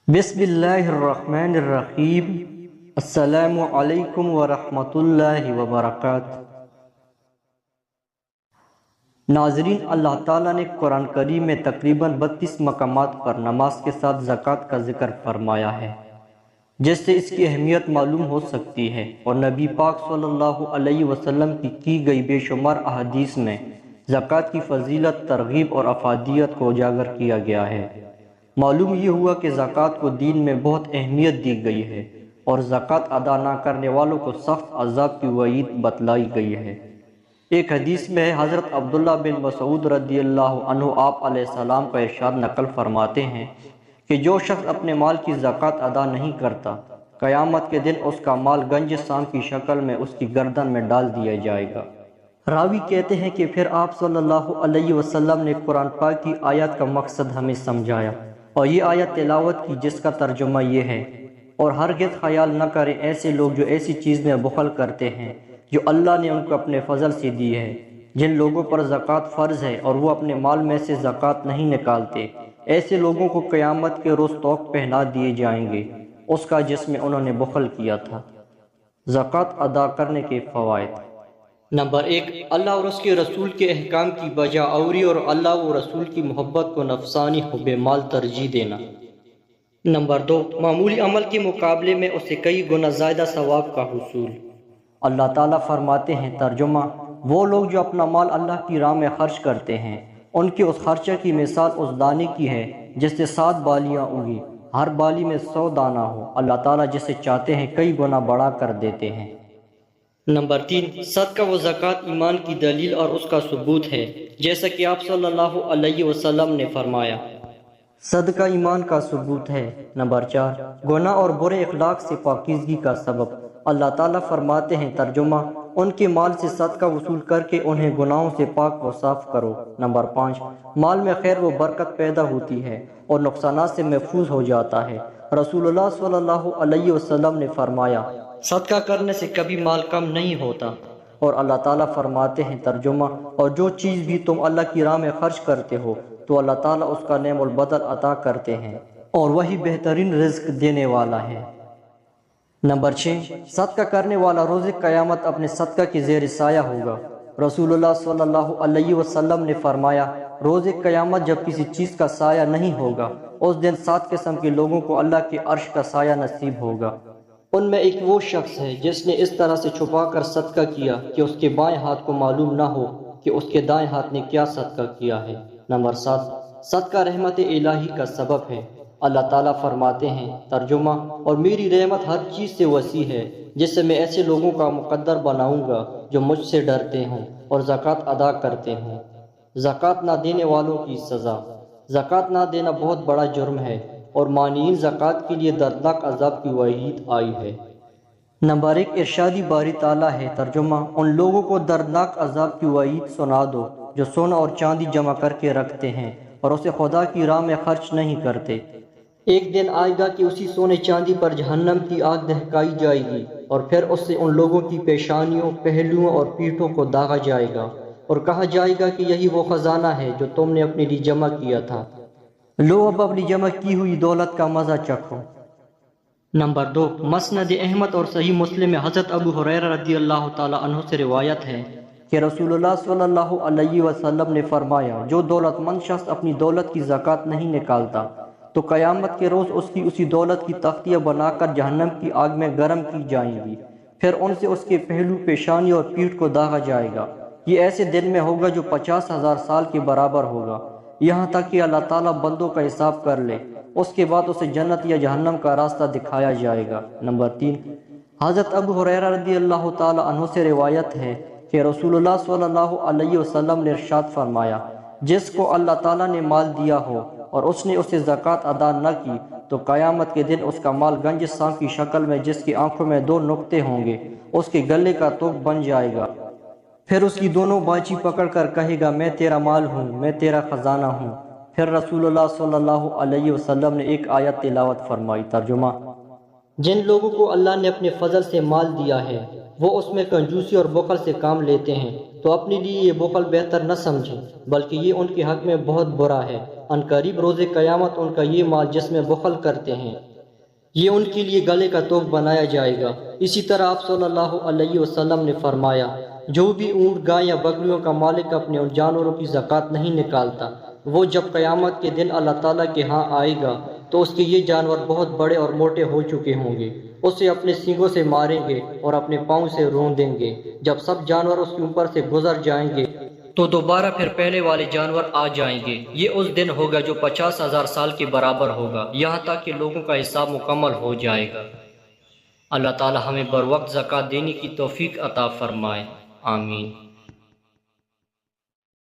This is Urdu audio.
بسم اللہ الرحمن الرحیم۔ السلام علیکم ورحمۃ اللہ وبرکاتہ۔ ناظرین، اللہ تعالیٰ نے قرآن کریم میں تقریباً 32 مقامات پر نماز کے ساتھ زکوٰۃ کا ذکر فرمایا ہے، جس سے اس کی اہمیت معلوم ہو سکتی ہے، اور نبی پاک صلی اللہ علیہ وسلم کی گئی بے شمار احادیث میں زکوٰۃ کی فضیلت، ترغیب اور افادیت کو اجاگر کیا گیا ہے۔ معلوم یہ ہوا کہ زکوٰۃ کو دین میں بہت اہمیت دی گئی ہے، اور زکوٰۃ ادا نہ کرنے والوں کو سخت عذاب کی وعید بتلائی گئی ہے۔ ایک حدیث میں ہے، حضرت عبداللہ بن مسعود رضی اللہ عنہ آپ علیہ السلام کا ارشاد نقل فرماتے ہیں کہ جو شخص اپنے مال کی زکوٰۃ ادا نہیں کرتا، قیامت کے دن اس کا مال گنج سام کی شکل میں اس کی گردن میں ڈال دیا جائے گا۔ راوی کہتے ہیں کہ پھر آپ صلی اللہ علیہ وسلم نے قرآن پاک کی آیات کا مقصد ہمیں سمجھایا، اور یہ آیت تلاوت کی، جس کا ترجمہ یہ ہے: اور ہرگز خیال نہ کریں ایسے لوگ جو ایسی چیز میں بخل کرتے ہیں جو اللہ نے ان کو اپنے فضل سے دی ہے، جن لوگوں پر زکوٰۃ فرض ہے اور وہ اپنے مال میں سے زکوٰۃ نہیں نکالتے، ایسے لوگوں کو قیامت کے روز طوق پہنا دیے جائیں گے، اس کا جس میں انہوں نے بخل کیا تھا۔ زکوٰۃ ادا کرنے کے فوائد۔ نمبر 1، اللہ اور اس کے رسول کے احکام کی بجا آوری اور اللہ و رسول کی محبت کو نفسانی حب مال ترجیح دینا۔ نمبر 2، معمولی عمل کے مقابلے میں اسے کئی گنا زیادہ ثواب کا حصول۔ اللہ تعالیٰ فرماتے ہیں، ترجمہ: وہ لوگ جو اپنا مال اللہ کی راہ میں خرچ کرتے ہیں، ان کے اس خرچہ کی مثال اس دانے کی ہے جس سے 7 بالیاں اگی، ہر بالی میں 100 دانہ ہو۔ اللہ تعالیٰ جسے چاہتے ہیں کئی گنا بڑھا کر دیتے ہیں۔ نمبر 3، صدقہ و زکوٰۃ ایمان کی دلیل اور اس کا ثبوت ہے، جیسا کہ آپ صلی اللہ علیہ وسلم نے فرمایا، صدقہ ایمان کا ثبوت ہے۔ نمبر 4، گناہ اور برے اخلاق سے پاکیزگی کا سبب۔ اللہ تعالیٰ فرماتے ہیں، ترجمہ: ان کے مال سے صدقہ وصول کر کے انہیں گناہوں سے پاک و صاف کرو۔ نمبر 5، مال میں خیر و برکت پیدا ہوتی ہے اور نقصانات سے محفوظ ہو جاتا ہے۔ رسول اللہ صلی اللہ علیہ وسلم نے فرمایا، صدقہ کرنے سے کبھی مال کم نہیں ہوتا۔ اور اللہ تعالیٰ فرماتے ہیں، ترجمہ: اور جو چیز بھی تم اللہ کی راہ میں خرچ کرتے ہو تو اللہ تعالیٰ اس کا نعم البدل عطا کرتے ہیں، اور وہی بہترین رزق دینے والا ہے۔ نمبر 6، صدقہ کرنے والا روز قیامت اپنے صدقہ کے زیر سایہ ہوگا۔ رسول اللہ صلی اللہ علیہ وسلم نے فرمایا، روز قیامت جب کسی چیز کا سایہ نہیں ہوگا، اس دن 7 قسم کے لوگوں کو اللہ کے عرش کا سایہ نصیب ہوگا۔ ان میں ایک وہ شخص ہے جس نے اس طرح سے چھپا کر صدقہ کیا کہ اس کے بائیں ہاتھ کو معلوم نہ ہو کہ اس کے دائیں ہاتھ نے کیا صدقہ کیا ہے۔ نمبر 7، صدقہ رحمت الہی کا سبب ہے۔ اللہ تعالیٰ فرماتے ہیں، ترجمہ: اور میری رحمت ہر چیز سے وسیع ہے، جس سے میں ایسے لوگوں کا مقدر بناؤں گا جو مجھ سے ڈرتے ہوں اور زکوٰۃ ادا کرتے ہوں۔ زکوٰۃ نہ دینے والوں کی سزا۔ زکوٰۃ نہ دینا بہت بڑا جرم ہے، اور مانعین زکوٰۃ کے لیے دردناک عذاب کی وعید آئی ہے۔ نمبر 1، ارشادی باری تعالیٰ ہے، ترجمہ: ان لوگوں کو دردناک عذاب کی وعید سنا دو جو سونا اور چاندی جمع کر کے رکھتے ہیں اور اسے خدا کی راہ میں خرچ نہیں کرتے۔ ایک دن آئے گا کہ اسی سونے چاندی پر جہنم کی آگ دہکائی جائے گی، اور پھر اس سے ان لوگوں کی پیشانیوں، پہلوؤں اور پیٹھوں کو داغا جائے گا، اور کہا جائے گا کہ یہی وہ خزانہ ہے جو تم نے اپنے لیے جمع کیا تھا، لو اب اپنی جمع کی ہوئی دولت کا مزہ چکھو۔ نمبر 2، مسند احمد اور صحیح مسلم میں حضرت ابو ہریرہ رضی اللہ تعالیٰ عنہ سے روایت ہے کہ رسول اللہ صلی اللہ علیہ وسلم نے فرمایا، جو دولت مند شخص اپنی دولت کی زکوٰۃ نہیں نکالتا تو قیامت کے روز اس کی اسی دولت کی تختیاں بنا کر جہنم کی آگ میں گرم کی جائیں گی، پھر ان سے اس کے پہلو، پیشانی اور پیٹھ کو داغا جائے گا۔ یہ ایسے دن میں ہوگا جو 50,000 سال کے برابر ہوگا، یہاں تک کہ اللہ تعالیٰ بندوں کا حساب کر لے، اس کے بعد اسے جنت یا جہنم کا راستہ دکھایا جائے گا۔ نمبر 3، حضرت ابو ہریرہ رضی اللہ تعالیٰ عنہ سے روایت ہے کہ رسول اللہ صلی اللہ علیہ وسلم نے ارشاد فرمایا، جس کو اللہ تعالیٰ نے مال دیا ہو اور اس نے اسے زکوٰۃ ادا نہ کی تو قیامت کے دن اس کا مال گنج سام کی شکل میں، جس کی آنکھوں میں 2 نقطے ہوں گے، اس کے گلے کا توق بن جائے گا۔ پھر اس کی دونوں بانچی پکڑ کر کہے گا، میں تیرا مال ہوں، میں تیرا خزانہ ہوں۔ پھر رسول اللہ صلی اللہ علیہ وسلم نے ایک آیت تلاوت فرمائی، ترجمہ: جن لوگوں کو اللہ نے اپنے فضل سے مال دیا ہے وہ اس میں کنجوسی اور بخل سے کام لیتے ہیں تو اپنے لیے یہ بخل بہتر نہ سمجھیں، بلکہ یہ ان کے حق میں بہت برا ہے۔ ان قریب روز قیامت ان کا یہ مال جس میں بخل کرتے ہیں یہ ان کے لیے گلے کا توق بنایا جائے گا۔ اسی طرح آپ صلی اللہ علیہ وسلم نے فرمایا، جو بھی اونٹ، گائے یا بکریوں کا مالک اپنے ان جانوروں کی زکوٰۃ نہیں نکالتا، وہ جب قیامت کے دن اللہ تعالیٰ کے ہاں آئے گا تو اس کے یہ جانور بہت بڑے اور موٹے ہو چکے ہوں گے، اسے اپنے سینگوں سے ماریں گے اور اپنے پاؤں سے رون دیں گے۔ جب سب جانور اس کے اوپر سے گزر جائیں گے تو دوبارہ پھر پہلے والے جانور آ جائیں گے۔ یہ اس دن ہوگا جو 50,000 سال کے برابر ہوگا، یہاں تک کہ لوگوں کا حساب مکمل ہو جائے گا۔ اللہ تعالی ہمیں بر وقت زکوٰۃ دینے کی توفیق عطا فرمائے، آمین۔